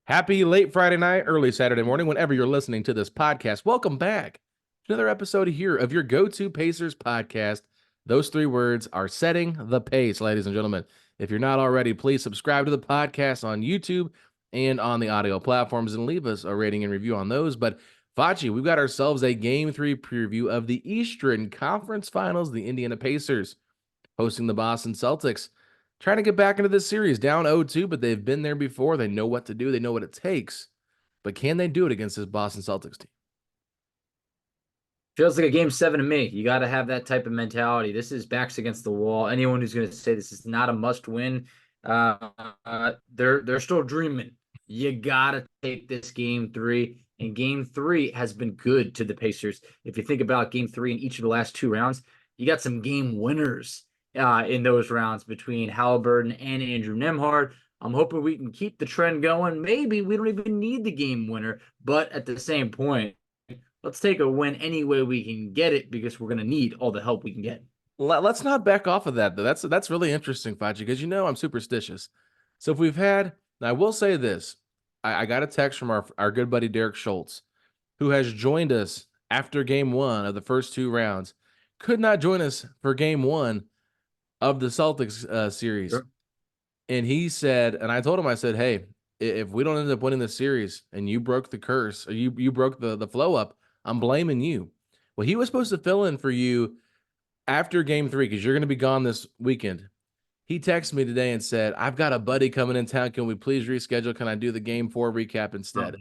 Happy late Friday night, early Saturday morning, whenever you're listening to this podcast. Welcome back to another episode here of your go-to Pacers podcast. Those three words are setting the pace, ladies and gentlemen. If you're not already, please subscribe to the podcast on YouTube and on the audio platforms and leave us a rating and review on those. But Facci, we've got ourselves a Game 3 preview of the Eastern Conference Finals, the Indiana Pacers hosting the Boston Celtics. Trying to get back into this series, down 0-2, but they've been there before. They know what to do. They know what it takes. But can they do it against this Boston Celtics team? Feels like a game seven to me. You got to have that type of mentality. This is backs against the wall. Anyone who's going to say this is not a must win, they're still dreaming. You got to take this game three. And game three has been good to the Pacers. If you think about game three in each of the last two rounds, you got some game winners in those rounds between Haliburton and Andrew Nembhard. I'm hoping we can keep the trend going. Maybe we don't even need the game winner, but at the same point, let's take a win any way we can get it because we're going to need all the help we can get. Let's not back off of that, though. That's really interesting, Facci, because I'm superstitious. So if we've had, I will say this, I got a text from our good buddy Derek Schultz, who has joined us after game one of the first two rounds, could not join us for game one of the Celtics series. Sure. And he said, and I told him, I said, hey, if we don't end up winning the series and you broke the curse or you broke the flow up, I'm blaming you. Well, he was supposed to fill in for you after game three because you're going to be gone this weekend. He texted me today and said, I've got a buddy coming in town. Can we please reschedule? Can I do the game four recap instead?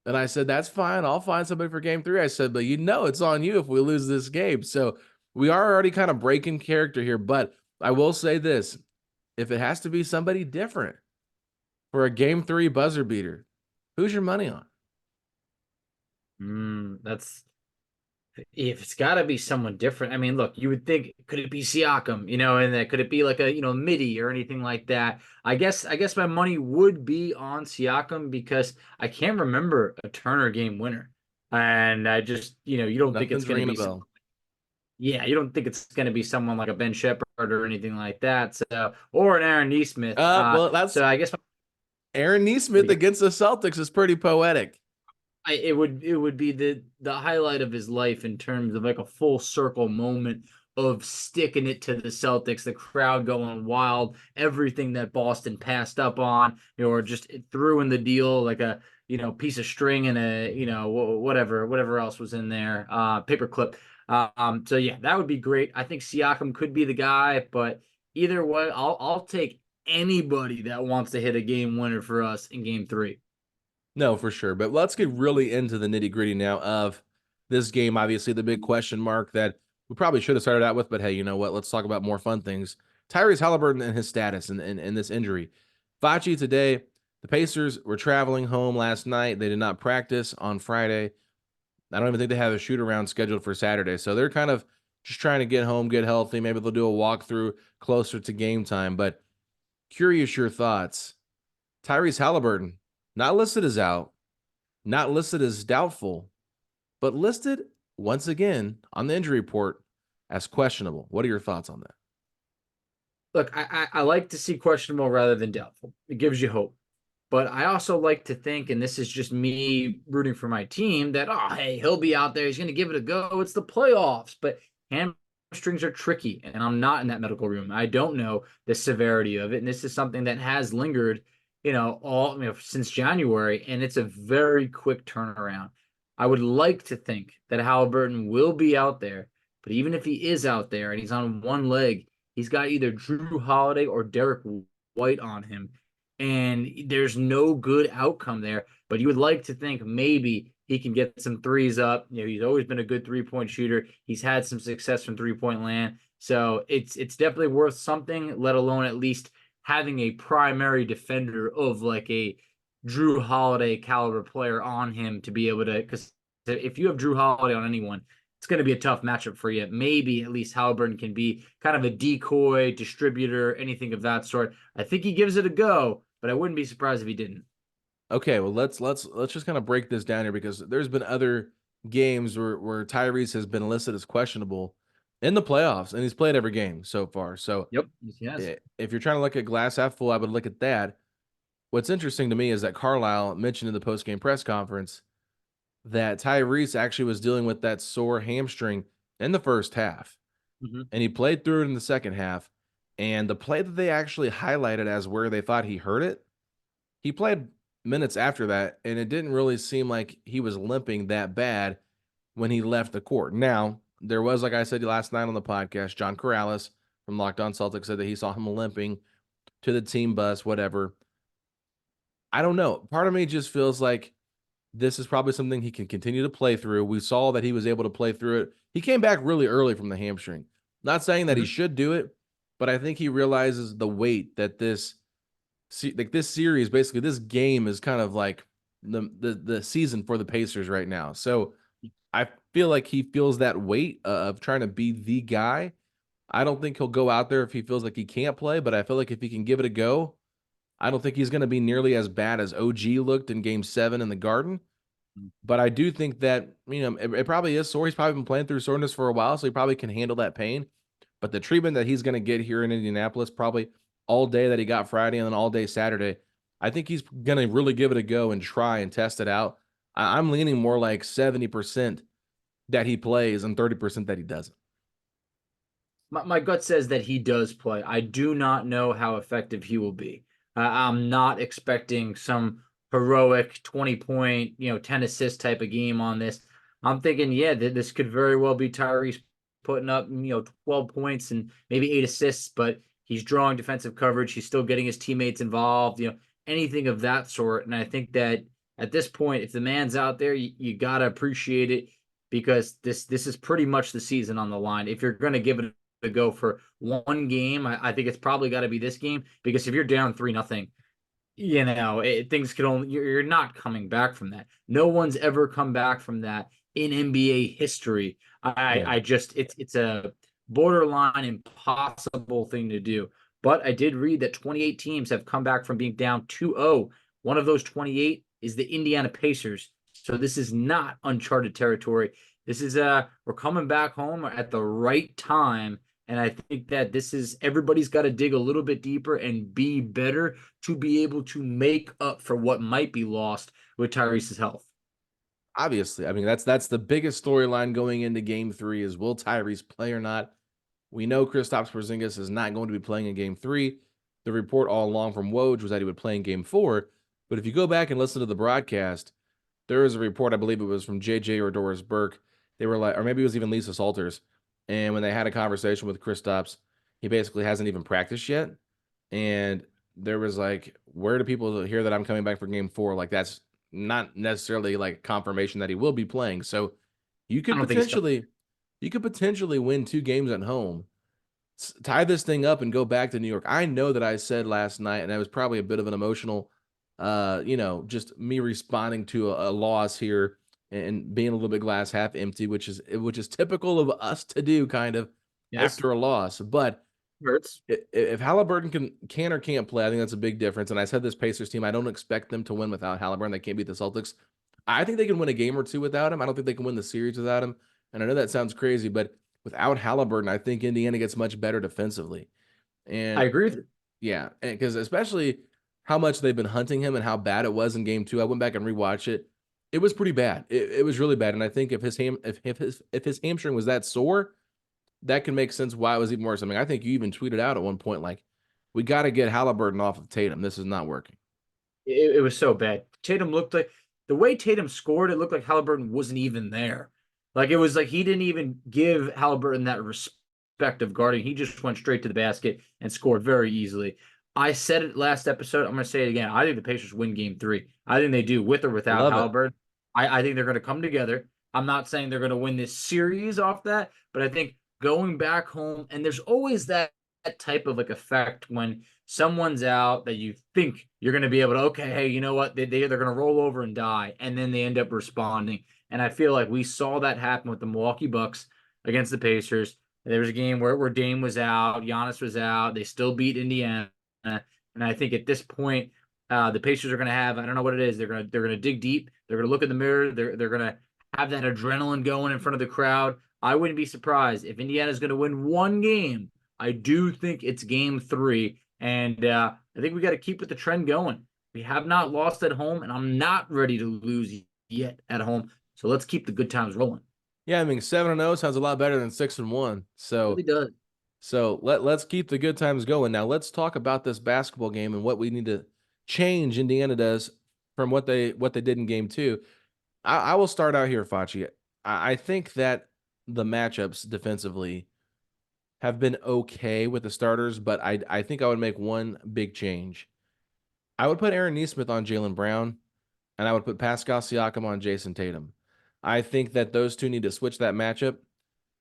And I said, that's fine. I'll find somebody for game three. I said, but it's on you if we lose this game. So we are already kind of breaking character here. But I will say this. If it has to be somebody different for a game three buzzer beater, who's your money on? That's if it's got to be someone different. I mean, look, you would think, could it be Siakam, and that could it be like a, midi or anything like that? I guess my money would be on Siakam because I can't remember a Turner game winner. And I just, you don't think it's going to be yeah, you don't think it's going to be someone like a Ben Shepherd or anything like that. So, or an Aaron Nesmith. So I guess Aaron Nesmith against the Celtics is pretty poetic. It would be the highlight of his life in terms of like a full circle moment of sticking it to the Celtics, the crowd going wild, everything that Boston passed up on, or just threw in the deal like a piece of string and a whatever else was in there, paperclip. So yeah, that would be great. I think Siakam could be the guy, but either way, I'll take anybody that wants to hit a game winner for us in game three. No, for sure. But let's get really into the nitty-gritty now of this game. Obviously, the big question mark that we probably should have started out with, but hey, you know what? Let's talk about more fun things. Tyrese Haliburton and his status and this injury. Facci today, the Pacers were traveling home last night. They did not practice on Friday. I don't even think they have a shoot-around scheduled for Saturday. So they're kind of just trying to get home, get healthy. Maybe they'll do a walkthrough closer to game time. But curious your thoughts. Tyrese Haliburton, not listed as out, not listed as doubtful, but listed once again on the injury report as questionable. What are your thoughts on that? Look, I like to see questionable rather than doubtful. It gives you hope. But I also like to think, and this is just me rooting for my team, that, oh, hey, he'll be out there. He's going to give it a go. It's the playoffs. But hamstrings are tricky, and I'm not in that medical room. I don't know the severity of it. And this is something that has lingered since January, and it's a very quick turnaround. I would like to think that Haliburton will be out there, but even if he is out there and he's on one leg, he's got either Drew Holiday or Derek White on him, and there's no good outcome there. But you would like to think maybe he can get some threes up. He's always been a good three-point shooter. He's had some success from three-point land, so it's definitely worth something, let alone at least having a primary defender of like a Drew Holiday caliber player on him to be able to, because if you have Drew Holiday on anyone, it's going to be a tough matchup for you. Maybe at least Haliburton can be kind of a decoy distributor, anything of that sort. I think he gives it a go, but I wouldn't be surprised if he didn't. Okay, well let's just kind of break this down here because there's been other games where Tyrese has been listed as questionable in the playoffs, and he's played every game so far. So yep, yes. If you're trying to look at glass half full, I would look at that. what's interesting to me is that Carlisle mentioned in the post-game press conference that Tyrese actually was dealing with that sore hamstring in the first half, Mhm. and he played through it in the second half. And the play that they actually highlighted as where they thought he hurt it, he played minutes after that, and it didn't really seem like he was limping that bad when he left the court. Now, there was, like I said last night on the podcast, John Corrales from Locked On Celtics said that he saw him limping to the team bus, whatever. I don't know. Part of me just feels like this is probably something he can continue to play through. We saw that he was able to play through it. He came back really early from the hamstring. Not saying that he Mhm. should do it, but I think he realizes the weight that this series, basically this game, is kind of like the season for the Pacers right now. So I feel like he feels that weight of trying to be the guy. I don't think he'll go out there if he feels like he can't play, but I feel like if he can give it a go, I don't think he's going to be nearly as bad as OG looked in Game 7 in the Garden. But I do think that, it probably is sore. He's probably been playing through soreness for a while, so he probably can handle that pain. But the treatment that he's going to get here in Indianapolis, probably all day that he got Friday and then all day Saturday, I think he's going to really give it a go and try and test it out. I'm leaning more like 70% that he plays and 30% that he doesn't. My gut says that he does play. I do not know how effective he will be. I'm not expecting some heroic 20 point, 10 assist type of game on this. I'm thinking, yeah, this could very well be Tyrese putting up, 12 points and maybe 8 assists, but he's drawing defensive coverage. He's still getting his teammates involved, anything of that sort. And I think that at this point, if the man's out there, you got to appreciate it because this is pretty much the season on the line. If you're going to give it to go for one game, I think it's probably got to be this game because if you're down 3-0, things could only you're not coming back from that. No one's ever come back from that in NBA history. Right. I just it's a borderline impossible thing to do. But I did read that 28 teams have come back from being down 2-0. One of those 28 is the Indiana Pacers. So this is not uncharted territory. This is we're coming back home at the right time. And I think that this is everybody's got to dig a little bit deeper and be better to be able to make up for what might be lost with Tyrese's health. Obviously, I mean that's the biggest storyline going into Game 3 is will Tyrese play or not? We know Kristaps Porzingis is not going to be playing in Game 3. The report all along from Woj was that he would play in Game 4. But if you go back and listen to the broadcast, there was a report, I believe it was from JJ or Doris Burke. They were like, or maybe it was even Lisa Salters. And when they had a conversation with Kristaps, he basically hasn't even practiced yet. And there was like, where do people hear that I'm coming back for Game 4? Like that's not necessarily like confirmation that he will be playing. So you I could don't think it's coming. potentially you could potentially win 2 games at home, tie this thing up and go back to New York. I know that I said last night, and it was probably a bit of an emotional, just me responding to a loss here and being a little bit glass half empty, which is typical of us to do kind of Yes, after a loss. But hurts. if Haliburton can or can't play, I think that's a big difference. And I said this Pacers team, I don't expect them to win without Haliburton. They can't beat the Celtics. I think they can win a game or two without him. I don't think they can win the series without him. And I know that sounds crazy, but without Haliburton, I think Indiana gets much better defensively. I And agree with you. yeah, because especially how much they've been hunting him and how bad it was in Game 2. I went back and rewatched it. It was pretty bad. It was really bad. And I think if his hamstring was that sore, that can make sense why it was even worse. I mean, I think you even tweeted out at one point like, "We got to get Haliburton off of Tatum. This is not working." It was so bad. Tatum looked like the way Tatum scored, it looked like Haliburton wasn't even there. Like it was like he didn't even give Haliburton that respect of guarding. He just went straight to the basket and scored very easily. I said it last episode. I'm going to say it again. I think the Pacers win Game 3. I think they do with or without Love it. Haliburton. I think they're going to come together. I'm not saying they're going to win this series off that, but I think going back home, and there's always that type of like effect when someone's out that you think you're going to be able to, okay, hey, you know what? They're going to roll over and die. And then they end up responding. And I feel like we saw that happen with the Milwaukee Bucks against the Pacers. There was a game where Dame was out, Giannis was out. They still beat Indiana. And I think at this point, the Pacers are going to have, I don't know what it is. They're going to dig deep. They're going to look in the mirror. They're going to have that adrenaline going in front of the crowd. I wouldn't be surprised if Indiana's going to win one game. I do think it's Game 3, and I think we got to keep with the trend going. We have not lost at home, and I'm not ready to lose yet at home. So let's keep the good times rolling. Yeah, I mean 7-0 sounds a lot better than 6-1. It really So does. let's keep the good times going. Now let's talk about this basketball game and what we need to change Indiana does from what they did in game two. I will start out here, Facci. I think that the matchups defensively have been okay with the starters, but I think I would make one big change. I would put Aaron Nesmith on Jalen Brown, and I would put Pascal Siakam on Jason Tatum. I think that those two need to switch that matchup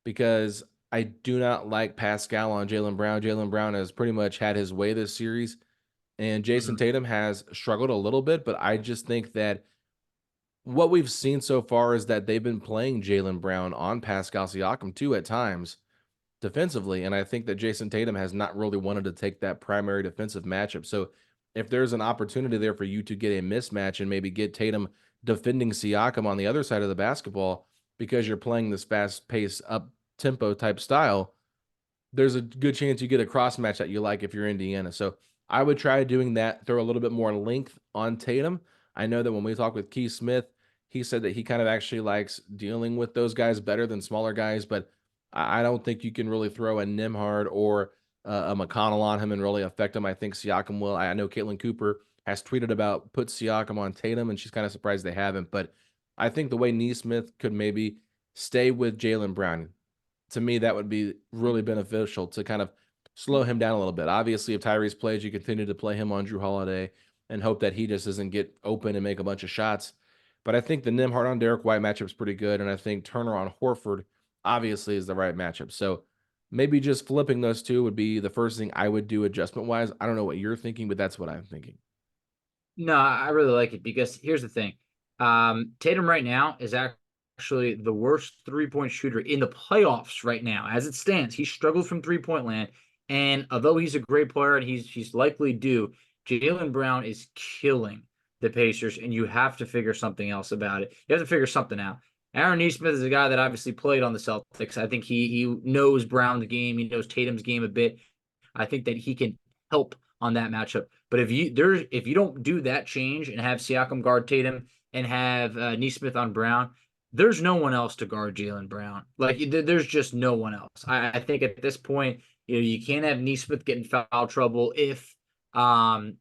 because I do not like Pascal on Jalen Brown. Jalen Brown has pretty much had his way this series, and Jason Mhm. Tatum has struggled a little bit, but I just think that what we've seen so far is that they've been playing Jalen Brown on Pascal Siakam too at times defensively, and I think that Jason Tatum has not really wanted to take that primary defensive matchup. So if there's an opportunity there for you to get a mismatch and maybe get Tatum defending Siakam on the other side of the basketball because you're playing this fast-paced up tempo type style, there's a good chance you get a cross match that you like if you're Indiana. So I would try doing that, throw a little bit more length on Tatum. I know that when we talked with Keith Smith, he said that he kind of actually likes dealing with those guys better than smaller guys, but I don't think you can really throw a Nimhard or a McConnell on him and really affect him. I think Siakam will. I know Caitlin Cooper has tweeted about put Siakam on Tatum, and she's kind of surprised they haven't. But I think the way Neesmith could maybe stay with Jalen Brown, to me, that would be really beneficial to kind of slow him down a little bit. Obviously, if Tyrese plays, you continue to play him on Drew Holiday and hope that he just doesn't get open and make a bunch of shots. But I think the Nimhart on Derek White matchup is pretty good, and I think Turner on Horford obviously is the right matchup. So maybe just flipping those two would be the first thing I would do adjustment wise. I don't know what you're thinking, but that's what I'm thinking. No, I really like it because here's the thing. Tatum right now is actually the worst three-point shooter in the playoffs right now. As it stands, he struggles from three-point land. And although he's a great player and he's likely due, Jalen Brown is killing the Pacers, and you have to figure something else about it. You have to figure something out. Aaron Nesmith is a guy that obviously played on the Celtics. I think he knows Brown's game, he knows Tatum's game a bit. I think that he can help on that matchup. But if you don't do that change and have Siakam guard Tatum and have Nesmith on Brown, there's no one else to guard Jalen Brown. Like there's just no one else. I think at this point, you can't have Nesmith get in foul trouble if Haliburton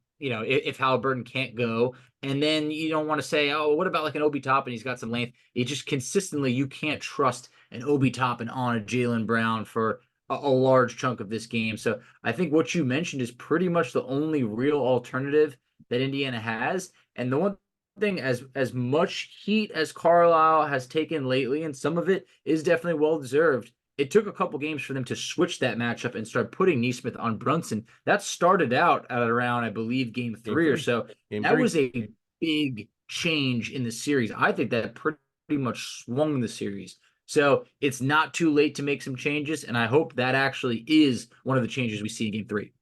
can't go. And then you don't want to say, oh, what about like an Obi Toppin? He's got some length. It just consistently you can't trust an Obi Toppin on a Jalen Brown for a large chunk of this game. So I think what you mentioned is pretty much the only real alternative that Indiana has. And the one thing, as much heat as Carlisle has taken lately, and some of it is definitely well deserved, it took a couple games for them to switch that matchup and start putting Nesmith on Brunson. That started out at around, I believe, game Game three or three. so. Game That three. was a big change in the series. I think that pretty much swung the series. So it's not too late to make some changes, and I hope that actually is one of the changes we see in game three.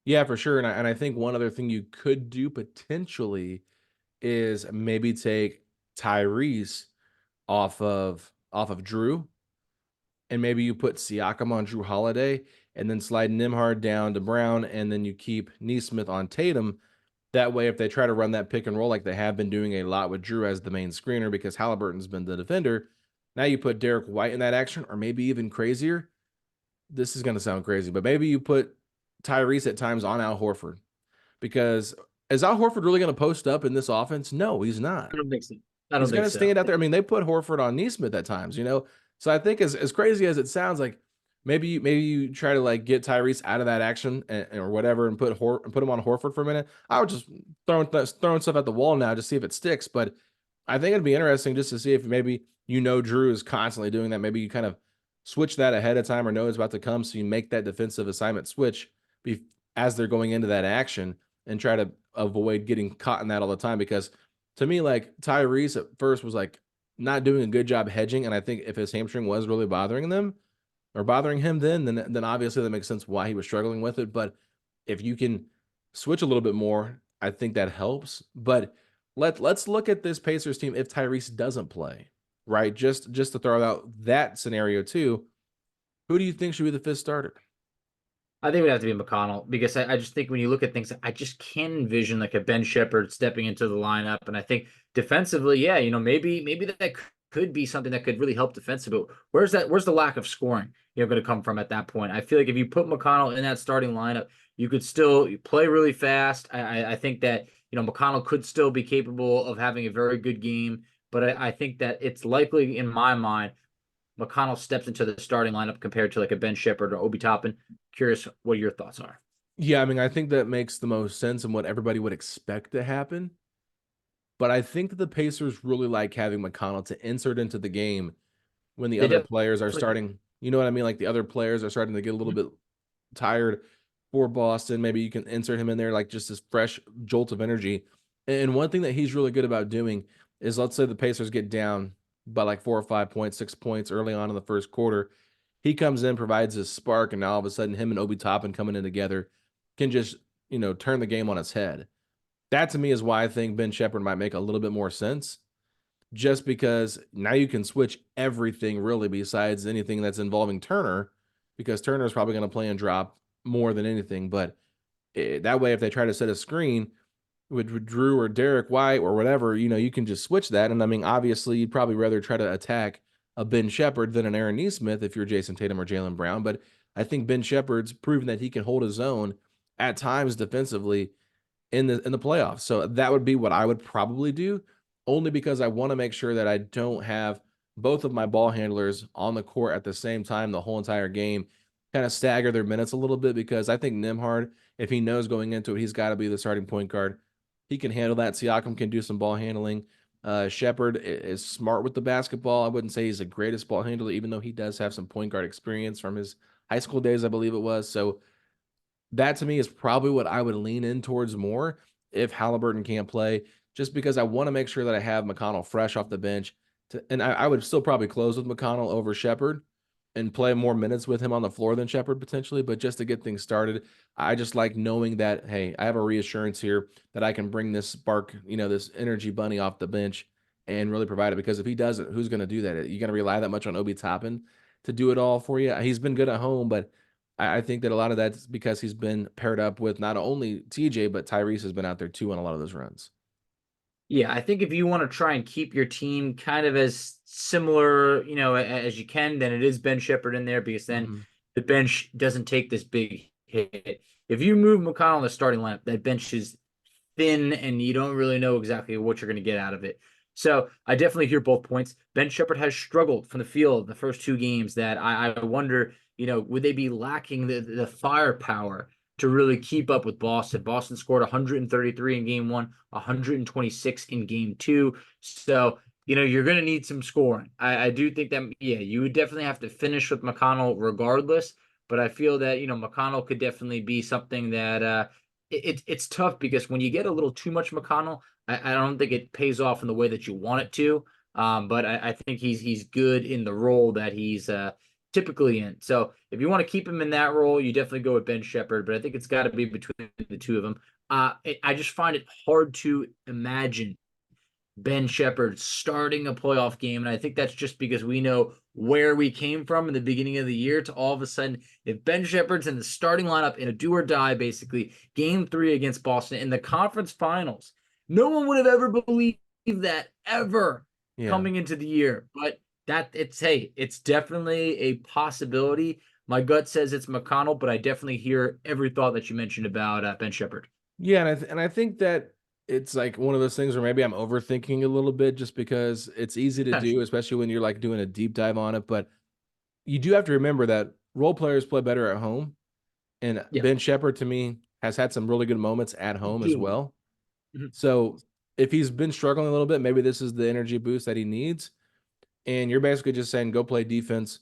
Yeah, for sure. And I think one other thing you could do potentially is maybe take Tyrese off of Drew, and maybe you put Siakam on Drew Holiday, and then slide Nimhard down to Brown, and then you keep Neesmith on Tatum. That way, if they try to run that pick and roll like they have been doing a lot with Drew as the main screener because Halliburton's been the defender, now you put Derek White in that action, or maybe even crazier. This is going to sound crazy, but maybe you put Tyrese at times on Al Horford, because is Al Horford really going to post up in this offense? No, he's not. I don't think so. I don't He's going think to so. stand out there. I mean, they put Horford on Neesmith at times. So I think as crazy as it sounds, like maybe you try to like get Tyrese out of that action or whatever, and put him on Horford for a minute. I would just throwing stuff at the wall now to see if it sticks. But I think it'd be interesting just to see if maybe Drew is constantly doing that. Maybe you kind of switch that ahead of time or know it's about to come, so you make that defensive assignment switch as they're going into that action and try to avoid getting caught in that all the time. Because to me, like Tyrese at first was like not doing a good job hedging, and I think if his hamstring was really bothering them or bothering him, then obviously that makes sense why he was struggling with it. But if you can switch a little bit more, I think that helps. But let's look at this Pacers team if Tyrese doesn't play, right? Just to throw out that scenario too. Who do you think should be the fifth starter? I think it would have to be McConnell because I just think when you look at things, I just can't envision like a Ben Shepherd stepping into the lineup. And I think defensively, yeah, maybe that could be something that could really help defensively. But where's the lack of scoring, going to come from at that point? I feel like if you put McConnell in that starting lineup, you could still play really fast. I think that, McConnell could still be capable of having a very good game. But I think that it's likely in my mind McConnell steps into the starting lineup compared to like a Ben Shepherd or Obi Toppin. Curious what your thoughts are. Yeah, I mean, I think that makes the most sense and what everybody would expect to happen. But I think that the Pacers really like having McConnell to insert into the game when the They other players are definitely starting. You know what I mean? Like the other players are starting to get a little do. bit tired for Boston. Maybe you can insert him in there, like just this fresh jolt of energy. And one thing that he's really good about doing is, let's say the Pacers get down by like 4 or 5 points, 6 points early on in the first quarter. He comes in, provides his spark, and now all of a sudden, him and Obi Toppin coming in together can just, turn the game on its head. That to me is why I think Ben Shepherd might make a little bit more sense, just because now you can switch everything really besides anything that's involving Turner, because Turner is probably going to play and drop more than anything. But that way, if they try to set a screen with Drew or Derek White or whatever, you can just switch that. And I mean, obviously, you'd probably rather try to attack a Ben Shepherd than an Aaron Nesmith if you're Jason Tatum or Jalen Brown. But I think Ben Shepherd's proven that he can hold his own at times defensively in the playoffs. So that would be what I would probably do, only because I want to make sure that I don't have both of my ball handlers on the court at the same time the whole entire game, kind of stagger their minutes a little bit, because I think Nimhard, if he knows going into it, he's got to be the starting point guard. He can handle that. Siakam can do some ball handling. Shepard is smart with the basketball. I wouldn't say he's the greatest ball handler, even though he does have some point guard experience from his high school days, I believe it was. So that to me is probably what I would lean in towards more if Haliburton can't play, just because I want to make sure that I have McConnell fresh off the bench. And I would still probably close with McConnell over Shepard and play more minutes with him on the floor than Shepard potentially. But just to get things started, I just like knowing that, hey, I have a reassurance here that I can bring this spark, this energy bunny off the bench and really provide it. Because if he doesn't, who's going to do that? You going to rely that much on Obi Toppin to do it all for you? He's been good at home, but I think that a lot of that's because he's been paired up with not only TJ, but Tyrese has been out there too on a lot of those runs. Yeah, I think if you want to try and keep your team kind of as similar, as you can, then it is Ben Shepherd in there because then Mhm. the bench doesn't take this big hit. If you move McConnell in the starting lineup, that bench is thin and you don't really know exactly what you're going to get out of it. So I definitely hear both points. Ben Shepherd has struggled from the field the first two games that I wonder, would they be lacking the firepower to really keep up with Boston? Boston scored 133 in game one, 126 in game two. So, you're going to need some scoring. I do think that, yeah, you would definitely have to finish with McConnell regardless. But I feel that, McConnell could definitely be something that it's tough because when you get a little too much McConnell, I don't think it pays off in the way that you want it to. But I think he's good in the role that he's typically in. So if you want to keep him in that role, you definitely go with Ben Shepherd. But I think it's got to be between the two of them. I just find it hard to imagine Ben Shepherd starting a playoff game. And I think that's just because we know where we came from in the beginning of the year to all of a sudden, if Ben Shepherd's in the starting lineup in a do or die, basically, game three against Boston in the conference finals, no one would have ever believed that ever Yeah. coming into the year. But it's definitely a possibility. My gut says it's McConnell, but I definitely hear every thought that you mentioned about Ben Shepherd. Yeah, and I think that it's like one of those things where maybe I'm overthinking a little bit, just because it's easy to do, especially when you're like doing a deep dive on it. But you do have to remember that role players play better at home. And Yeah. Ben Shepherd to me has had some really good moments at home as Dude. well. So if he's been struggling a little bit, maybe this is the energy boost that he needs. And you're basically just saying, go play defense.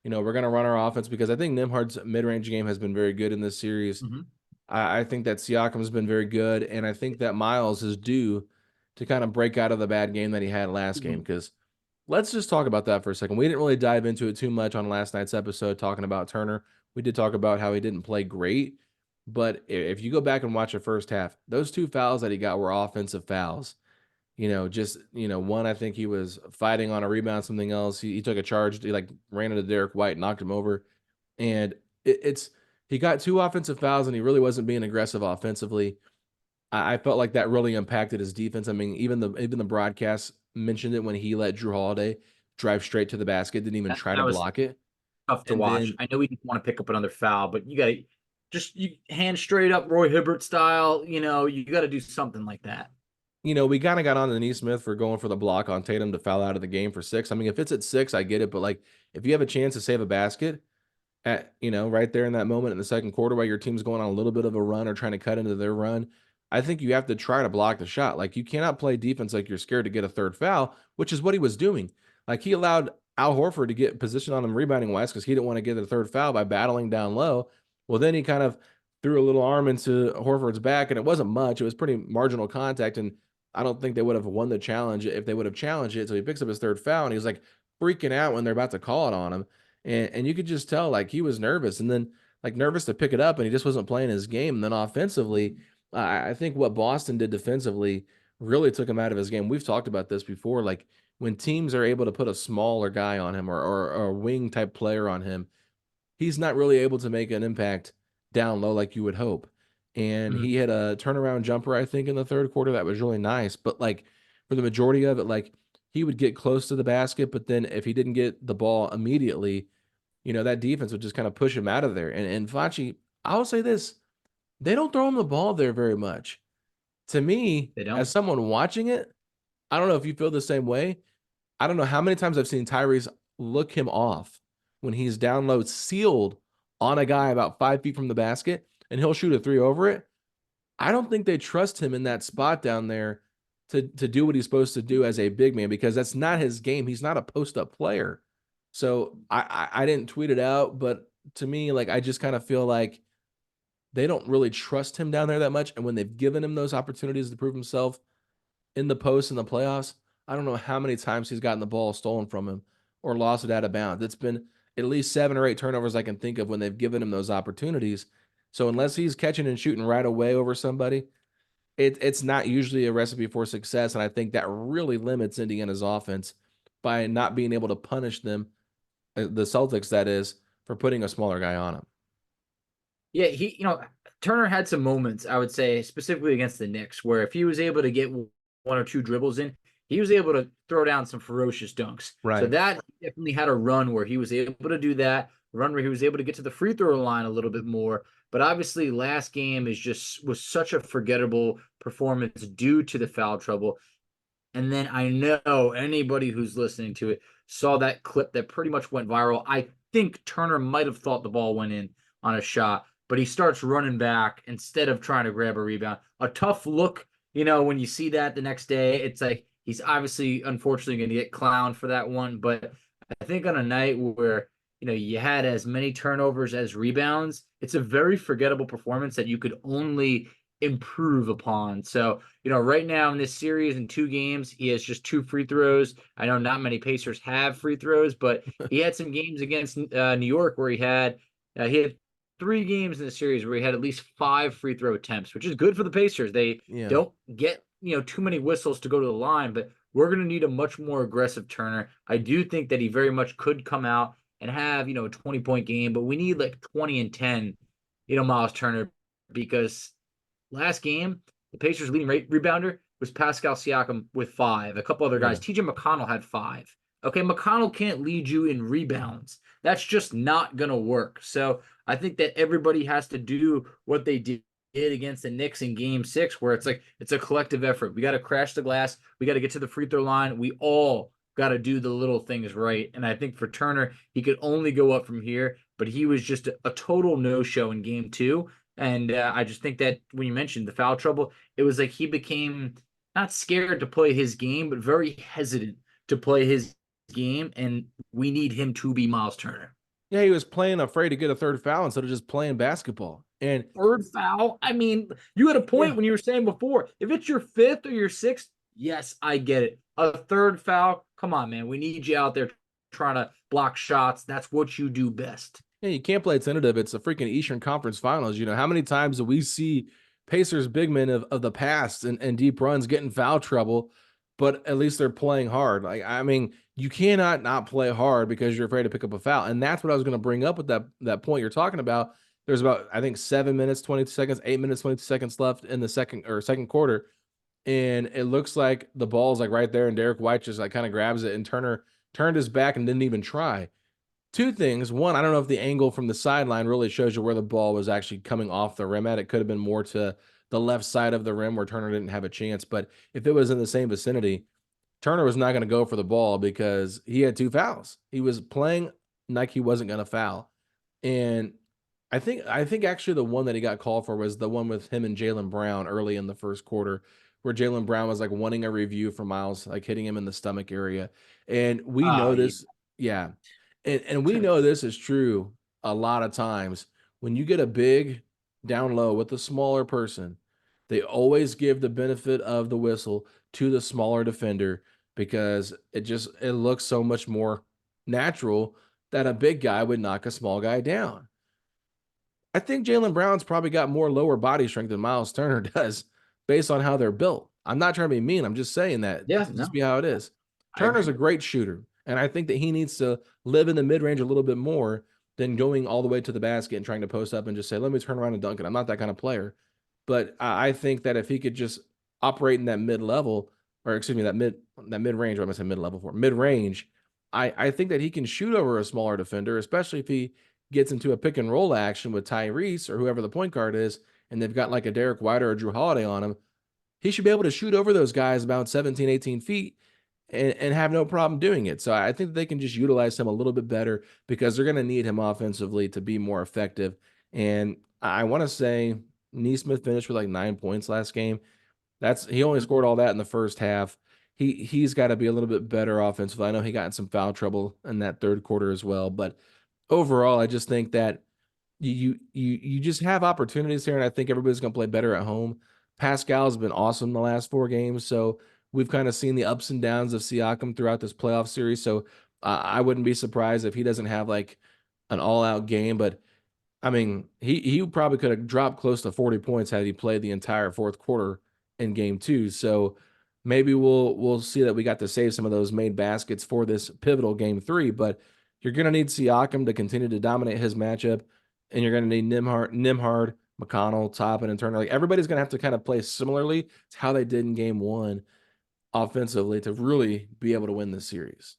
We're going to run our offense, because I think Nimhard's mid-range game has been very good in this series. Mhm. I think that Siakam's been very good. And I think that Myles is due to kind of break out of the bad game that he had last game. Mhm. Because let's just talk about that for a second. We didn't really dive into it too much on last night's episode talking about Turner. We did talk about how he didn't play great. But if you go back and watch the first half, those two fouls that he got were offensive fouls. One, I think he was fighting on a rebound, something else. He took a charge. He like ran into Derek White, knocked him over. And it's he got 2 offensive fouls and he really wasn't being aggressive offensively. I felt like that really impacted his defense. I mean, even the broadcast mentioned it when he let Drew Holiday drive straight to the basket, didn't even try That to was block it. tough to And watch. then, I know he didn't want to pick up another foul, but you got to just you hand straight up Roy Hibbert style. You got to do something like that. we kind of got on to Neesmith for going for the block on Tatum to foul out of the game for 6. I mean, if it's at 6, I get it, but like if you have a chance to save a basket at, right there in that moment in the second quarter while your team's going on a little bit of a run or trying to cut into their run, I think you have to try to block the shot. Like you cannot play defense like you're scared to get a third foul, which is what he was doing. Like he allowed Al Horford to get position on him rebounding wise because he didn't want to get a third foul by battling down low. Well, then he kind of threw a little arm into Horford's back, and it wasn't much. It was pretty marginal contact, and I don't think they would have won the challenge if they would have challenged it. So he picks up his third foul, and he was like freaking out when they're about to call it on him. And you could just tell like he was nervous, and then like nervous to pick it up, and he just wasn't playing his game. And then offensively, I think what Boston did defensively really took him out of his game. We've talked about this before. Like when teams are able to put a smaller guy on him or a wing type player on him, he's not really able to make an impact down low like you would hope. And Mhm. he had a turnaround jumper, I think, in the third quarter that was really nice. But like for the majority of it, like he would get close to the basket, but then if he didn't get the ball immediately, that defense would just kind of push him out of there. And Facci, I will say this, they don't throw him the ball there very much. To me, They as don't. someone watching it, I don't know if you feel the same way. I don't know how many times I've seen Tyrese look him off when he's down low, sealed on a guy about 5 feet from the basket, and he'll shoot a three over it. I don't think they trust him in that spot down there to do what he's supposed to do as a big man because that's not his game. He's not a post up player. So I didn't tweet it out, but to me, like I just kind of feel like they don't really trust him down there that much. And when they've given him those opportunities to prove himself in the post in the playoffs, I don't know how many times he's gotten the ball stolen from him or lost it out of bounds. It's been at least 7 or 8 turnovers I can think of when they've given him those opportunities. So unless he's catching and shooting right away over somebody, it's not usually a recipe for success. And I think that really limits Indiana's offense by not being able to punish them, the Celtics, that is, for putting a smaller guy on him. Yeah, Turner had some moments, I would say, specifically against the Knicks, where if he was able to get one or two dribbles in, he was able to throw down some ferocious dunks. So Right. that definitely had a run where he was able to do that, a run where he was able to get to the free throw line a little bit more. But obviously, last game was such a forgettable performance due to the foul trouble. And then I know anybody who's listening to it saw that clip that pretty much went viral. I think Turner might have thought the ball went in on a shot, but he starts running back instead of trying to grab a rebound. A tough look, when you see that the next day, it's like he's obviously, unfortunately, going to get clowned for that one. But I think on a night where, you had as many turnovers as rebounds, it's a very forgettable performance that you could only improve upon. So, right now in this series in 2 games, he has just 2 free throws. I know not many Pacers have free throws, but he had some games against New York where he had 3 games in the series where he had at least 5 free throw attempts, which is good for the Pacers. They Yeah. don't get too many whistles to go to the line, but we're going to need a much more aggressive Turner. I do think that he very much could come out and have a 20-point game, but we need like 20 and 10, Myles Turner, because last game the Pacers' leading rebounder was Pascal Siakam with 5. A couple other guys. Yeah. TJ McConnell had 5. Okay, McConnell can't lead you in rebounds. That's just not going to work. So I think that everybody has to do what they did against the Knicks in game 6, where it's like it's a collective effort. We got to crash the glass. We got to get to the free throw line. We all got to do the little things right. And I think for Turner, he could only go up from here, but he was just a total no-show in game 2. And I just think that when you mentioned the foul trouble, it was like he became not scared to play his game, but very hesitant to play his game. And we need him to be Myles Turner. Yeah, he was playing afraid to get a third foul instead of just playing basketball. And Third foul. I mean, you had a yeah, point when you were saying before, if it's your 5th or your 6th, yes, I get it. A third foul, come on, man. We need you out there trying to block shots. That's what you do best. yeah, you can't play tentative. It's a freaking Eastern Conference Finals. How many times do we see Pacers big men of the past and deep runs get in foul trouble, but at least they're playing hard. Like, I mean, you cannot not play hard because you're afraid to pick up a foul. And that's what I was going to bring up with that point you're talking about. There's about, I think, 7 minutes, 22 seconds, 8 minutes, 22 seconds left in the second quarter. And it looks like the ball's like right there, and Derek White just like kind of grabs it, and Turner turned his back and didn't even try. Two things. One, I don't know if the angle from the sideline really shows you where the ball was actually coming off the rim at. It could have been more to the left side of the rim where Turner didn't have a chance. But if it was in the same vicinity, Turner was not going to go for the ball because he had two fouls. He was playing like he wasn't going to foul. And I think actually the one that he got called for was the one with him and Jalen Brown early in the first quarter, where Jalen Brown was like wanting a review for Myles, like hitting him in the stomach area. And we Oh, know yeah. this, yeah. And we know this is true a lot of times. When you get a big down low with a smaller person, they always give the benefit of the whistle to the smaller defender because it looks so much more natural that a big guy would knock a small guy down. I think Jalen Brown's probably got more lower body strength than Myles Turner does based on how they're built. I'm not trying to be mean. I'm just saying that Yeah, to just no, be how it is. I Turner's agree. a great shooter, and I think that he needs to live in the mid range a little bit more than going all the way to the basket and trying to post up and just say, let me turn around and dunk it. I'm not that kind of player. But I think that if he could just operate in that mid level, or excuse me, that mid range, what am I saying mid level for? Mid range, I think that he can shoot over a smaller defender, especially if he gets into a pick and roll action with Tyrese or whoever the point guard is, and they've got like a Derek White or a Drew Holiday on him, he should be able to shoot over those guys about 17, 18 feet and have no problem doing it. So I think they can just utilize him a little bit better because they're going to need him offensively to be more effective. And I want to say Neesmith finished with like 9 points last game. He only scored all that in the first half. He's got to be a little bit better offensively. I know he got in some foul trouble in that third quarter as well, but overall, I just think that you just have opportunities here, and I think everybody's going to play better at home. Pascal's been awesome the last 4 games, so we've kind of seen the ups and downs of Siakam throughout this playoff series. So I wouldn't be surprised if he doesn't have like an all-out game, but I mean, he probably could have dropped close to 40 points had he played the entire fourth quarter in game 2. So maybe we'll see that we got to save some of those made baskets for this pivotal game 3, but you're going to need Siakam to continue to dominate his matchup, and you're going to need Nimhard, McConnell, Toppin, and Turner. Like everybody's going to have to kind of play similarly to how they did in game 1 offensively to really be able to win this series.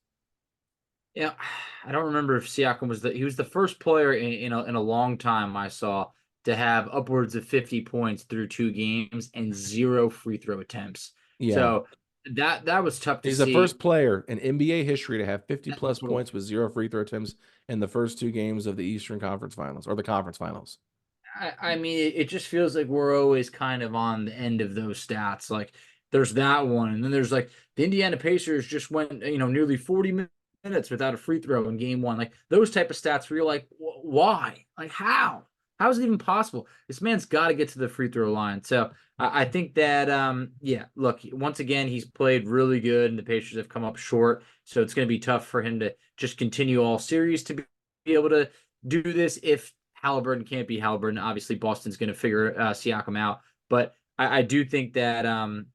Yeah, I don't remember if Siakam he was the first player in a long time I saw to have upwards of 50 points through 2 games and 0 free throw attempts. Yeah. So that was tough to He's the see. first player in NBA history to have 50 That's plus brutal. points with 0 free throw attempts in the first 2 games of the Eastern Conference Finals or the conference finals. I mean, it just feels like we're always kind of on the end of those stats. Like there's that one, and then there's like the Indiana Pacers just went, nearly 40 minutes without a free throw in game 1. Like those type of stats where you're like, why? Like how? How is it even possible? This man's got to get to the free throw line. So I think that, yeah, look, once again, he's played really good, and the Pacers have come up short. So it's going to be tough for him to just continue all series to be able to do this if Haliburton can't be Haliburton. Obviously, Boston's going to figure Siakam out, but I do think that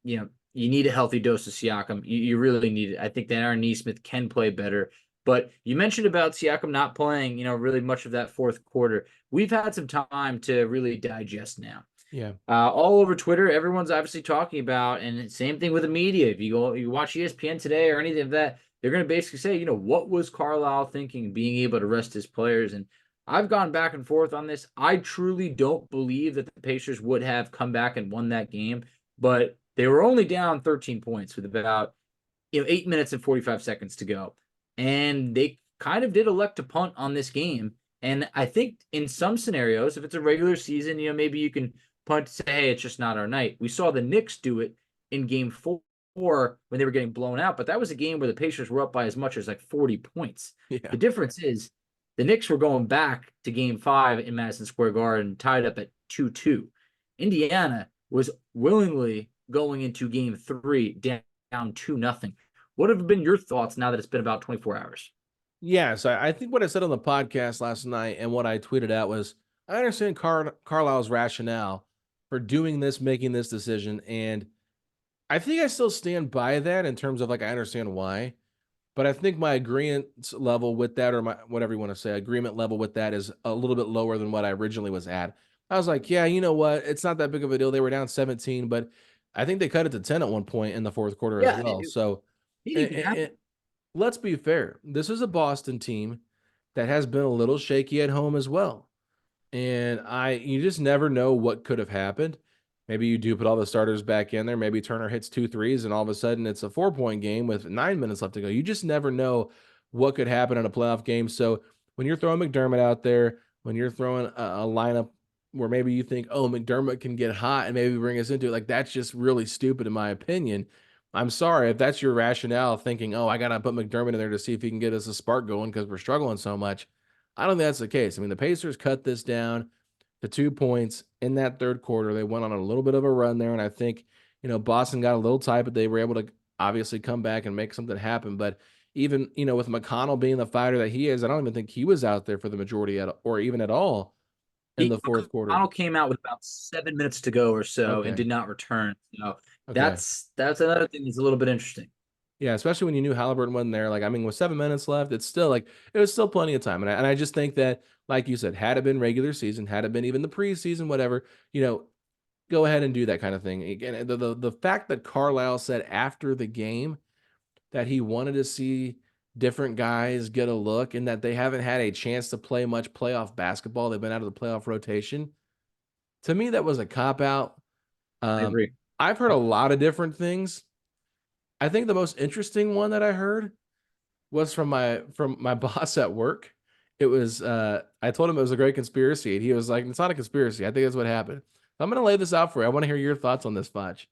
you need a healthy dose of Siakam. You really need it. I think that Aaron Neesmith can play better. But you mentioned about Siakam not playing, really much of that fourth quarter. We've had some time to really digest now. Yeah. All over Twitter, everyone's obviously talking about, and same thing with the media. If you watch ESPN today or anything of that, they're going to basically say, what was Carlisle thinking, being able to rest his players? And I've gone back and forth on this. I truly don't believe that the Pacers would have come back and won that game, but they were only down 13 points with about 8 minutes and 45 seconds to go. And they kind of did elect to punt on this game. And I think in some scenarios, if it's a regular season, maybe you can punt to say, hey, it's just not our night. We saw the Knicks do it in game 4 when they were getting blown out, but that was a game where the Pacers were up by as much as like 40 points. Yeah. The difference is the Knicks were going back to game 5 in Madison Square Garden, tied up at 2-2. Indiana was willingly going into game 3 down 2-0. What have been your thoughts now that it's been about 24 hours? Yeah. So I think what I said on the podcast last night and what I tweeted out was I understand Carlisle's rationale for doing this, making this decision. And I think I still stand by that in terms of like, I understand why. But I think my agreement level with that, or my whatever you want to say, agreement level with that is a little bit lower than what I originally was at. I was like, yeah, you know what? It's not that big of a deal. They were down 17, but I think they cut it to 10 at one point in the fourth quarter as Yeah, well. So it can happen. let's be fair. This is a Boston team that has been a little shaky at home as well. And you just never know what could have happened. Maybe you do put all the starters back in there. Maybe Turner hits 2 threes, and all of a sudden it's a 4-point game with 9 minutes left to go. You just never know what could happen in a playoff game. So when you're throwing McDermott out there, when you're throwing a lineup where maybe you think, oh, McDermott can get hot and maybe bring us into it, like that's just really stupid in my opinion. I'm sorry if that's your rationale, thinking, oh, I got to put McDermott in there to see if he can get us a spark going because we're struggling so much. I don't think that's the case. I mean, the Pacers cut this down to 2 points in that third quarter. They went on a little bit of a run there, and I think, Boston got a little tight, but they were able to obviously come back and make something happen. But even, with McConnell being the fighter that he is, I don't even think he was out there for the majority or even at all in the fourth quarter. McConnell came out with about 7 minutes to go or so and Okay. did not return. So Okay. that's another thing that's a little bit interesting. Yeah, especially when you knew Haliburton wasn't there. Like, I mean, with 7 minutes left, it's still like it was still plenty of time. And I just think that, like you said, had it been regular season, had it been even the preseason, whatever, go ahead and do that kind of thing. Again, the fact that Carlisle said after the game that he wanted to see different guys get a look and that they haven't had a chance to play much playoff basketball. They've been out of the playoff rotation. To me, that was a cop out. I Um, agree. I've heard a lot of different things. I think the most interesting one that I heard was from my boss at work. It was I told him it was a great conspiracy, and he was like, "It's not a conspiracy. I think that's what happened." So I'm gonna lay this out for you. I want to hear your thoughts on this, Fudge.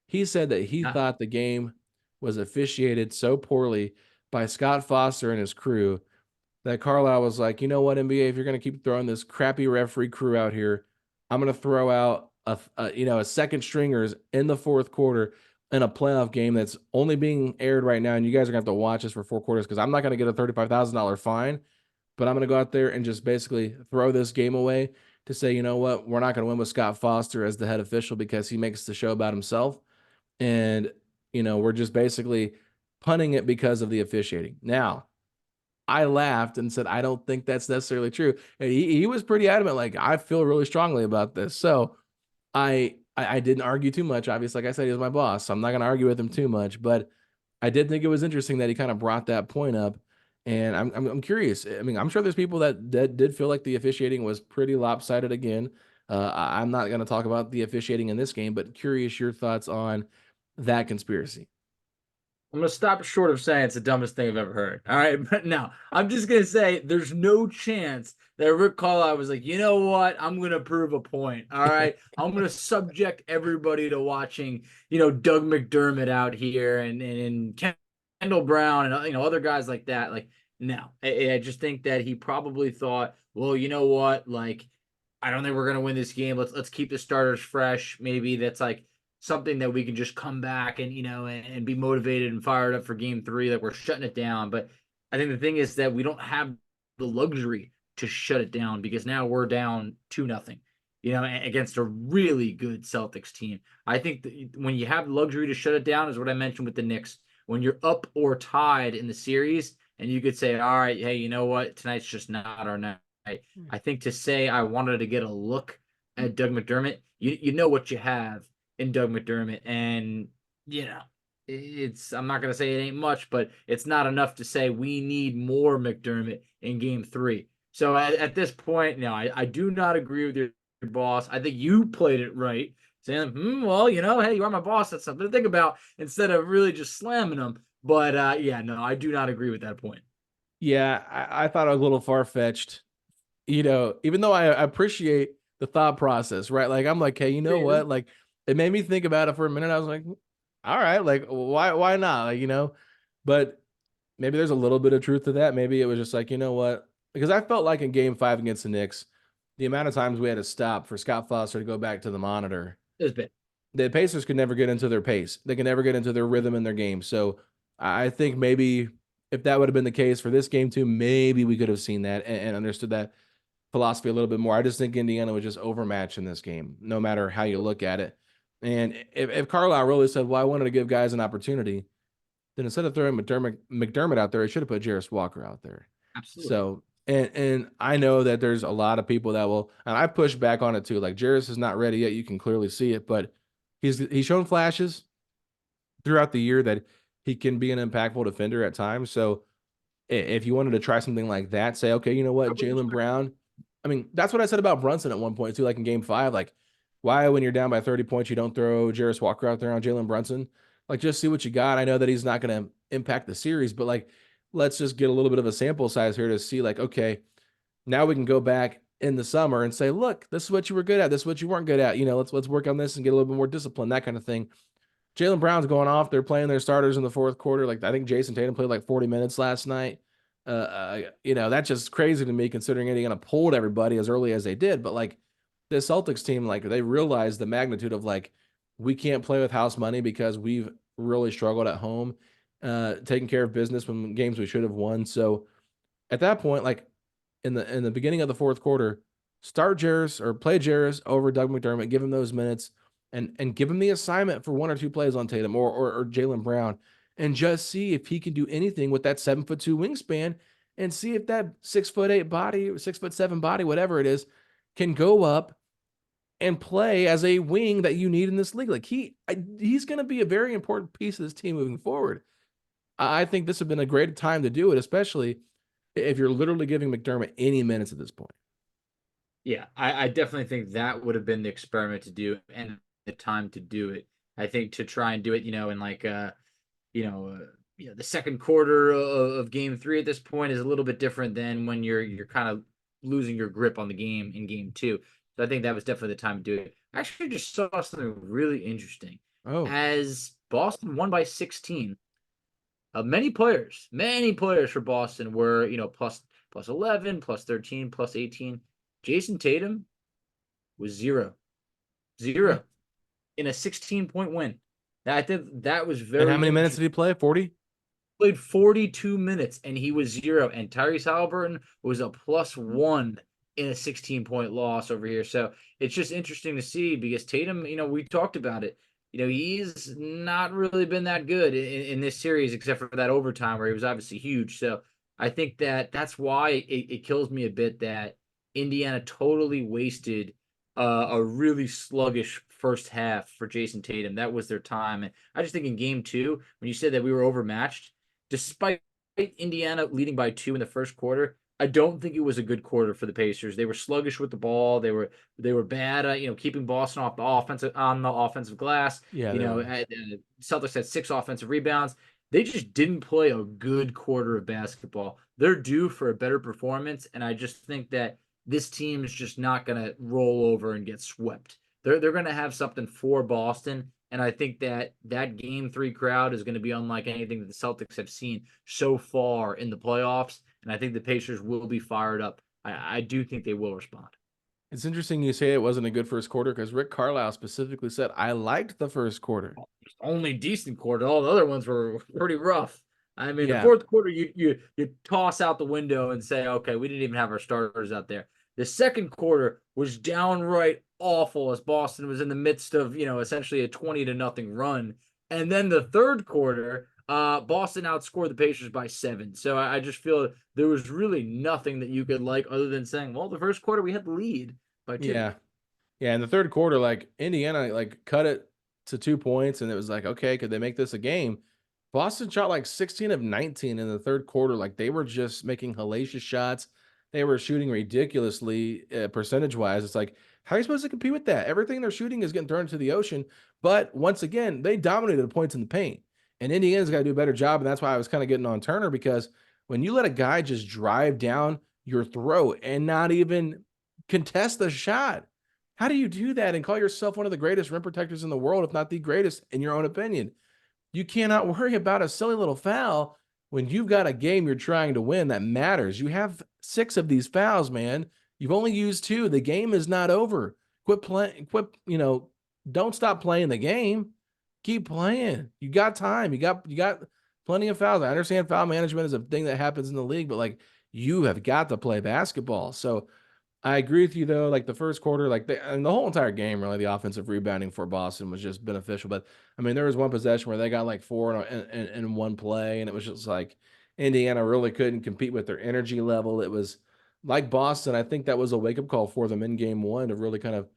He said that he Uh, thought the game was officiated so poorly by Scott Foster and his crew that Carlisle was like, you know what, NBA, if you're going to keep throwing this crappy referee crew out here, I'm going to throw out a second stringers in the fourth quarter in a playoff game that's only being aired right now, and you guys are going to have to watch this for 4 quarters because I'm not going to get a $35,000 fine, but I'm going to go out there and just basically throw this game away to say, you know what, we're not going to win with Scott Foster as the head official because he makes the show about himself, and we're just basically punting it because of the officiating. Now, I laughed and said, I don't think that's necessarily true. And he was pretty adamant, like, I feel really strongly about this. So I didn't argue too much. Obviously, like I said, he was my boss, so I'm not going to argue with him too much. But I did think it was interesting that he kind of brought that point up. And I'm curious. I mean, I'm sure there's people that did feel like the officiating was pretty lopsided again. I'm not going to talk about the officiating in this game, but curious your thoughts on that conspiracy. I'm gonna stop short of saying it's the dumbest thing I've ever heard. All right, but now I'm just gonna say there's no chance that Rick Carlisle was like, you know what? I'm gonna prove a point. All right, I'm gonna subject everybody to watching, Doug McDermott out here and Kendall Brown and other guys like that. Like, no, I just think that he probably thought, well, you know what? Like, I don't think we're gonna win this game. Let's keep the starters fresh. Maybe that's like something that we can just come back and and be motivated and fired up for game 3, that we're shutting it down. But I think the thing is that we don't have the luxury to shut it down because now we're down 2-0, against a really good Celtics team. I think that when you have the luxury to shut it down is what I mentioned with the Knicks. When you're up or tied in the series and you could say, all right, hey, you know what? Tonight's just not our night. I think to say I wanted to get a look at Doug McDermott, you know what you have in Doug McDermott. And, it's, I'm not going to say it ain't much, but it's not enough to say we need more McDermott in game 3. So at this point, no, I do not agree with your boss. I think you played it right, saying, well, hey, you are my boss. That's something to think about instead of really just slamming them. But yeah, no, I do not agree with that point. Yeah, I thought it was a little far fetched. Even though I appreciate the thought process, right? Like, I'm like, hey, you know what? Like, it made me think about it for a minute. I was like, all right, like, why not? Like, but maybe there's a little bit of truth to that. Maybe it was just like, you know what? Because I felt like in game 5 against the Knicks, the amount of times we had to stop for Scott Foster to go back to the monitor, It was bad. the Pacers could never get into their pace. They can never get into their rhythm in their game. So I think maybe if that would have been the case for this game too, maybe we could have seen that and understood that philosophy a little bit more. I just think Indiana was just overmatched in this game, no matter how you look at it. And if Carlisle really said, well, I wanted to give guys an opportunity, then instead of throwing McDermott out there, he should have put Jarris Walker out there. Absolutely. So, and I know that there's a lot of people that will, and I push back on it too. Like Jarris is not ready yet. You can clearly see it, but he's shown flashes throughout the year that he can be an impactful defender at times. So if you wanted to try something like that, say, okay, you know I what, wouldn't Jaylen expect it. Brown. I mean, that's what I said about Brunson at one point too, like in game 5. Like, why when you're down by 30 points, you don't throw Jarris Walker out there on Jalen Brunson? Like, just see what you got. I know that he's not going to impact the series, but like, let's just get a little bit of a sample size here to see, like, okay, now we can go back in the summer and say, look, this is what you were good at. This is what you weren't good at. You know, let's work on this and get a little bit more discipline, that kind of thing. Jaylen Brown's going off. They're playing their starters in the fourth quarter. Like, I think Jason Tatum played like 40 minutes last night. You know, that's just crazy to me considering Indiana pulled everybody as early as they did. But like the Celtics team, like they realized the magnitude of like, we can't play with house money because we've really struggled at home, taking care of business when games we should have won. So at that point, like in the beginning of the fourth quarter, start Jarris or play Jarris over Doug McDermott, give him those minutes and give him the assignment for 1 or 2 plays on Tatum or Jaylen Brown, and just see if he can do anything with that 7'2" wingspan, and see if that 6'8" body, 6'7" body, whatever it is, can go up and play as a wing that you need in this league. Like he's going to be a very important piece of this team moving forward. I think this would have been a great time to do it, especially if you're literally giving McDermott any minutes at this point. Yeah, I definitely think that would have been the experiment to do and the time to do it. I think to try and do it, in like the second quarter of game 3 at this point is a little bit different than when you're kind of losing your grip on the game in game 2. So I think that was definitely the time to do it. I actually just saw something really interesting. Oh, As Boston won by 16, many players for Boston were, plus 11, plus 13, plus 18. Jason Tatum was 0, yeah. 0 in a 16-point win. I think that was And how very many minutes interesting. did he play? 40? Played 42 minutes and he was 0. And Tyrese Haliburton was a +1 in a 16-point loss over here. So it's just interesting to see because Tatum, we talked about it. He's not really been that good in this series except for that overtime where he was obviously huge. So I think that's why it kills me a bit that Indiana totally wasted a really sluggish first half for Jason Tatum. That was their time. And I just think in game 2, when you said that we were overmatched, despite Indiana leading by 2 in the first quarter, I don't think it was a good quarter for the Pacers. They were sluggish with the ball. They were bad at keeping Boston off on the offensive glass. Yeah, they were. Celtics had 6 offensive rebounds. They just didn't play a good quarter of basketball. They're due for a better performance, and I just think that this team is just not going to roll over and get swept. They're going to have something for Boston, and I think that game 3 crowd is going to be unlike anything that the Celtics have seen so far in the playoffs. And I think the Pacers will be fired up. I do think they will respond. It's interesting you say it wasn't a good first quarter because Rick Carlisle specifically said, I liked the first quarter. Only decent quarter. All the other ones were pretty rough. I mean, the Yeah. fourth quarter, you toss out the window and say, okay, we didn't even have our starters out there. The second quarter was downright awful as Boston was in the midst of, essentially a 20-0 run. And then the third quarter, Boston outscored the Pacers by 7. So I just feel there was really nothing that you could like other than saying, well, the first quarter we had the lead by 2. Yeah. Yeah. In the third quarter, like Indiana, like cut it to 2 points, and it was like, okay, could they make this a game? Boston shot like 16 of 19 in the third quarter. Like they were just making hellacious shots. They were shooting ridiculously percentage wise. It's like, how are you supposed to compete with that? Everything they're shooting is getting thrown into the ocean. But once again, they dominated the points in the paint. And Indiana's got to do a better job. And that's why I was kind of getting on Turner, because when you let a guy just drive down your throat and not even contest the shot, how do you do that and call yourself one of the greatest rim protectors in the world, if not the greatest, in your own opinion? You cannot worry about a silly little foul when you've got a game you're trying to win that matters. You have 6 of these fouls, man. You've only used 2. The game is not over. Quit playing. Don't stop playing the game. Keep playing. You got time. You got plenty of fouls. I understand foul management is a thing that happens in the league, but like you have got to play basketball. So I agree with you though. Like the first quarter, and the whole entire game, really, the offensive rebounding for Boston was just beneficial. But I mean, there was one possession where they got like four in one play, and it was just like Indiana really couldn't compete with their energy level. It was like Boston. I think that was a wake up call for them in game one to really kind of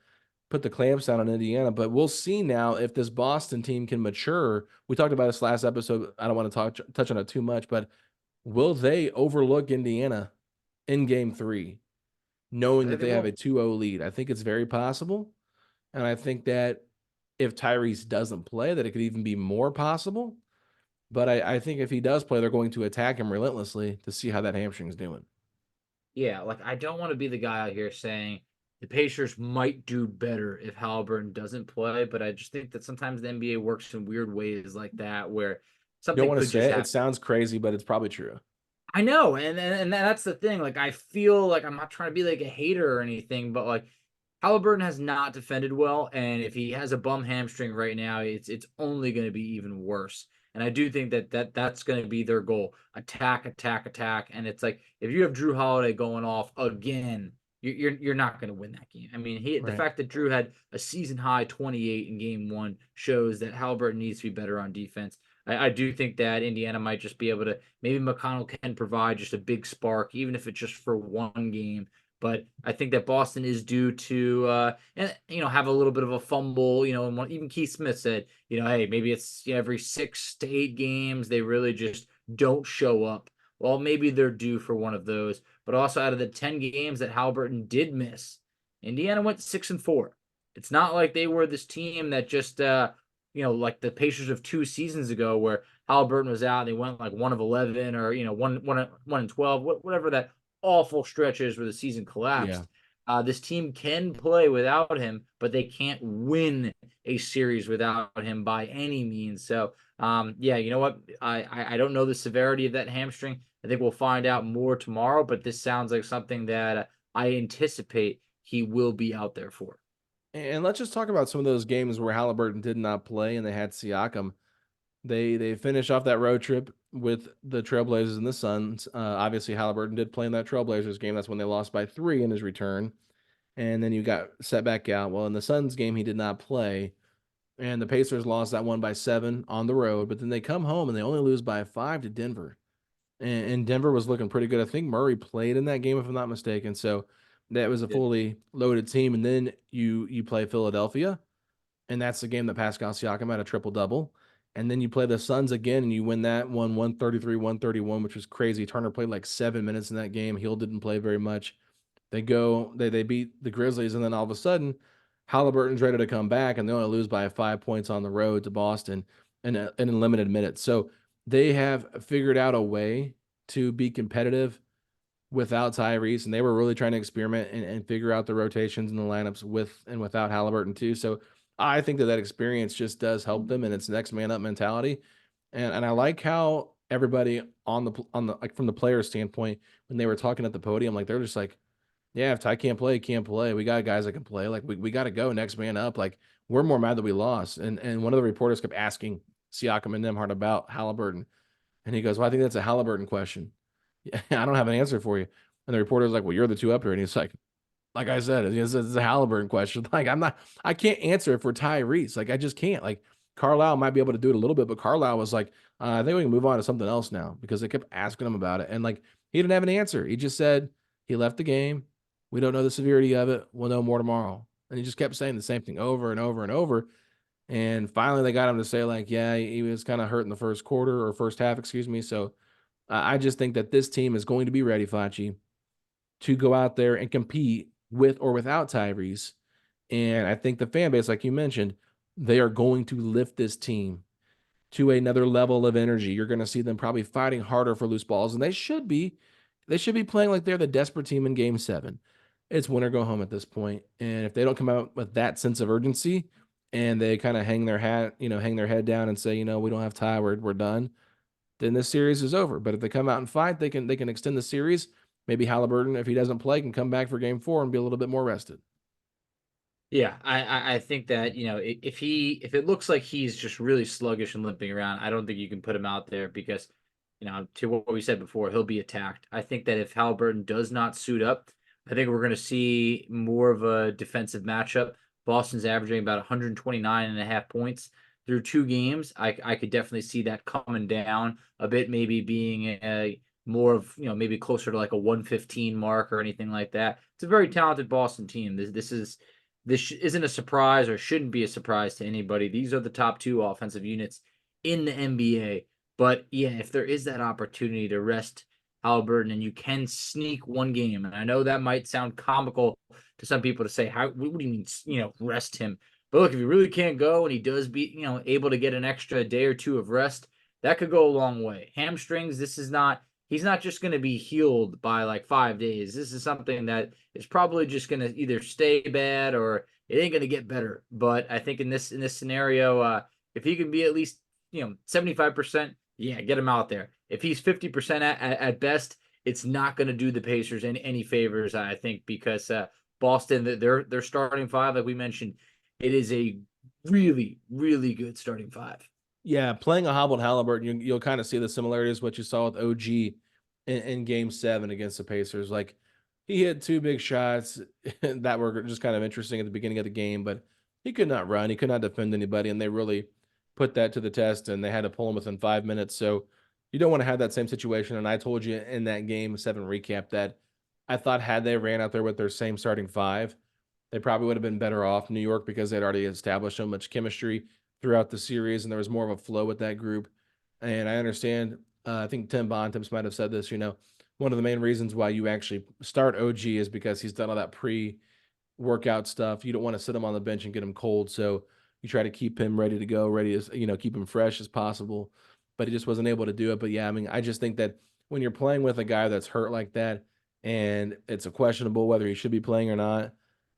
put the clamps down on Indiana. But we'll see now if this Boston team can mature. We talked about this last episode. I don't want to touch on it too much, but will they overlook Indiana in game three, I knowing that think they they have a will. 2-0 lead? I think it's very possible. And I think that if Tyrese doesn't play, that it could even be more possible. But I think if he does play, they're going to attack him relentlessly to see how that hamstring's doing. Yeah, like I don't want to be the guy out here saying the Pacers might do better if Haliburton doesn't play, but I just think that sometimes the NBA works in weird ways like that where You don't something want to could just say it. It happen. sounds crazy, but it's probably true. I know, and that's the thing. Like I feel like I'm not trying to be like a hater or anything, but like Halliburton has not defended well, and if he has a bum hamstring right now, it's only going to be even worse. And I do think that's going to be their goal: attack, attack, attack. And it's like if you have Drew Holiday going off again, you're not going to win that game. I mean, the Right. fact that Drew had a season high 28 in game one shows that Halliburton needs to be better on defense. I do think that Indiana might just be able to maybe McConnell can provide just a big spark, even if it's just for one game. But I think that Boston is due to and have a little bit of a fumble. And even Keith Smith said, hey, maybe it's every 6 to 8 games they really just don't show up. Well, maybe they're due for one of those. But also out of the 10 games that Halliburton did miss, Indiana went 6-4. It's not like they were this team that just like the Pacers of 2 seasons ago, where Haliburton was out and they went like 1 of 11 or 1 and 12, whatever that awful stretch is where the season Yeah. collapsed. This team can play without him, but they can't win a series without him by any means. So, yeah, you know what? I don't know the severity of that hamstring. I think we'll find out more tomorrow, but this sounds like something that I anticipate he will be out there for. And let's just talk about some of those games where Halliburton did not play and they had Siakam. They finished off that road trip with the Trailblazers and the Suns. Obviously, Halliburton did play in that Trailblazers game. That's when they lost by 3 in his return. And then you got set back out. Well, in the Suns game, he did not play. And the Pacers lost that one by 7 on the road. But then they come home and they only lose by 5 to Denver. And Denver was looking pretty good. I think Murray played in that game, if I'm not mistaken. So that was a Did. fully loaded team. And then you play Philadelphia, and that's the game that Pascal Siakam had a triple double. And then you play the Suns again, and you win that one 133 131, which was crazy. Turner played like 7 minutes in that game. Hill didn't play very much. They beat the Grizzlies, and then all of a sudden, Halliburton's ready to come back, and they only lose by 5 points on the road to Boston in limited minutes. So they have figured out a way to be competitive without Tyrese, and they were really trying to experiment and figure out the rotations and the lineups with and without Haliburton too. So I think that experience just does help them, and it's next man up mentality. And I like how everybody on the like from the player standpoint when they were talking at the podium, like they're just like, yeah, if Ty can't play, he can't play. We got guys that can play. Like we got to go next man up. Like we're more mad that we lost. And one of the reporters kept asking Siakam and Nemhard about Halliburton, and he goes, "Well, I think that's a Halliburton question. Yeah, I don't have an answer for you." And the reporter's like, "Well, you're the two up here," and he's like I said, it's a Halliburton question. Like I can't answer it for Tyrese. Like I just can't. Like Carlisle might be able to do it a little bit, but Carlisle was like, I think we can move on to something else now because they kept asking him about it, and like he didn't have an answer. He just said he left the game. We don't know the severity of it. We'll know more tomorrow. And he just kept saying the same thing over and over and over. And finally, they got him to say like, yeah, he was kind of hurt in the first quarter or first half, excuse me. So I just think that this team is going to be ready, Facci, to go out there and compete with or without Tyrese. And I think the fan base, like you mentioned, they are going to lift this team to another level of energy. You're going to see them probably fighting harder for loose balls, and they should be. They should be playing like they're the desperate team in Game 7. It's win or go home at this point. And if they don't come out with that sense of urgency and they kind of hang their head down and say, we don't have Ty, we're done, then this series is over. But if they come out and fight, they can extend the series. Maybe Halliburton, if he doesn't play, can come back for game 4 and be a little bit more rested. Yeah, I think that if it looks like he's just really sluggish and limping around, I don't think you can put him out there because to what we said before, he'll be attacked. I think that if Halliburton does not suit up, I think we're going to see more of a defensive matchup. Boston's averaging about 129.5 points through 2 games. I could definitely see that coming down a bit, maybe being a more of, maybe closer to like a 115 mark or anything like that. It's a very talented Boston team. This isn't a surprise or shouldn't be a surprise to anybody. These are the top 2 offensive units in the NBA. But yeah, if there is that opportunity to rest Haliburton and you can sneak 1 game, and I know that might sound comical to some people to say, what do you mean, rest him? But look, if he really can't go and he does be, able to get an extra day or 2 of rest, that could go a long way. Hamstrings, he's not just going to be healed by like 5 days. This is something that is probably just going to either stay bad or it ain't going to get better. But I think in this scenario, if he can be at least 75%, yeah, get him out there. If he's 50% at best, it's not going to do the Pacers any favors, I think, because Boston, their starting 5, like we mentioned, it is a really, really good starting 5. Yeah, playing a hobbled Haliburton, you'll kind of see the similarities what you saw with OG in Game 7 against the Pacers. Like, he hit 2 big shots that were just kind of interesting at the beginning of the game, but he could not run. He could not defend anybody, and they really put that to the test, and they had to pull him within 5 minutes. So you don't want to have that same situation. And I told you in that Game 7 recap that I thought had they ran out there with their same starting 5, they probably would have been better off, New York, because they'd already established so much chemistry throughout the series, and there was more of a flow with that group. And I understand, I think Tim Bontemps might have said this, one of the main reasons why you actually start OG is because he's done all that pre-workout stuff. You don't want to sit him on the bench and get him cold, so you try to keep him ready to go, ready as, keep him fresh as possible. But he just wasn't able to do it. But yeah, I mean, I just think that when you're playing with a guy that's hurt like that, and it's a questionable whether he should be playing or not,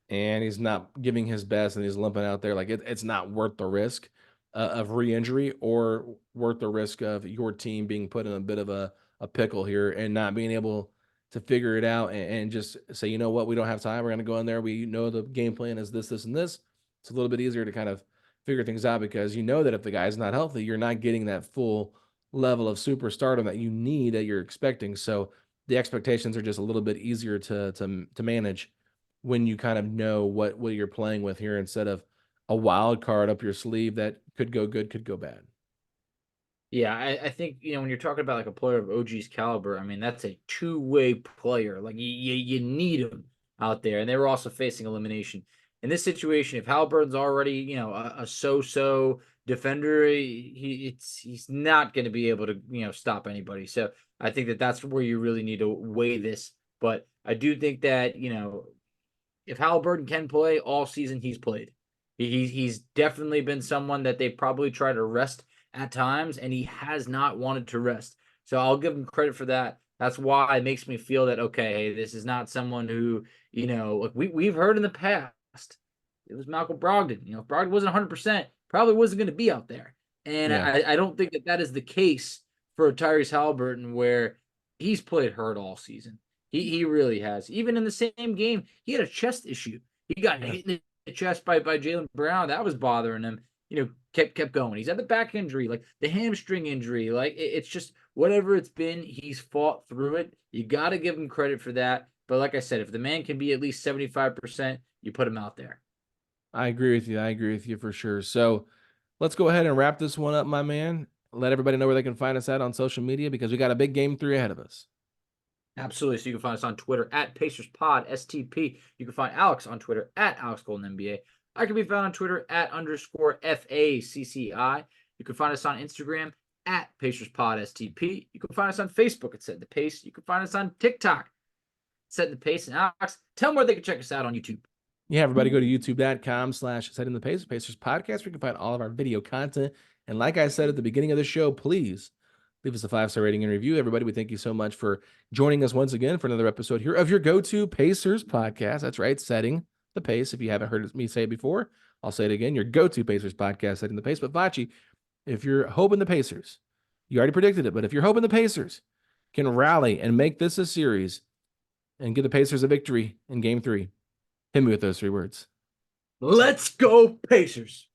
and he's not giving his best and he's limping out there, like it's not worth the risk of re-injury or worth the risk of your team being put in a bit of a pickle here and not being able to figure it out and just say, you know what, we don't have time. We're going to go in there. We know the game plan is this, this, and this. It's a little bit easier to kind of figure things out because you know that if the guy's not healthy, you're not getting that full level of superstardom that you need that you're expecting. So the expectations are just a little bit easier to manage when you kind of know what you're playing with here instead of a wild card up your sleeve that could go good, could go bad. Yeah, I think when you're talking about like a player of OG's caliber, I mean that's a 2-way player. Like you need him out there, and they were also facing elimination in this situation. If Haliburton's already a so-so defender, he's not going to be able to stop anybody. So I think that's where you really need to weigh this. But I do think that if Haliburton can play all season, he's played. He's definitely been someone that they probably try to rest at times, and he has not wanted to rest. So I'll give him credit for that. That's why it makes me feel that, okay, hey, this is not someone who, like we've heard in the past, it was Malcolm Brogdon. If Brogdon wasn't 100%, probably wasn't going to be out there. And Yeah. I don't think that is the case for Tyrese Haliburton, where he's played hurt all season. He really has. Even in the same game, he had a chest issue. He got hit in the chest by Jaylen Brown. That was bothering him. Kept going. He's had the back injury, like the hamstring injury. Like it's just whatever it's been, he's fought through it. You got to give him credit for that. But like I said, if the man can be at least 75%, you put him out there. I agree with you. I agree with you for sure. So let's go ahead and wrap this one up, my man. Let everybody know where they can find us at on social media because we got a big Game 3 ahead of us. Absolutely. So you can find us on Twitter at PacersPod, STP. You can find Alex on Twitter at AlexGoldenNBA. I can be found on Twitter at _FACCI. You can find us on Instagram at PacersPodSTP. You can find us on Facebook at Setting the Pace. You can find us on TikTok, Setting the Pace. And Alex, tell them where they can check us out on YouTube. Yeah, everybody go to youtube.com/setting the pace, Pacers podcast, where you can find all of our video content. And like I said at the beginning of the show, please leave us a 5-star rating and review. Everybody, we thank you so much for joining us once again for another episode here of your go-to Pacers podcast. That's right, Setting the Pace. If you haven't heard me say it before, I'll say it again. Your go-to Pacers podcast, Setting the Pace. But Facci, if you're hoping the Pacers, you already predicted it, but if you're hoping the Pacers can rally and make this a series and give the Pacers a victory in Game 3, hit me with those 3 words. Let's go, Pacers.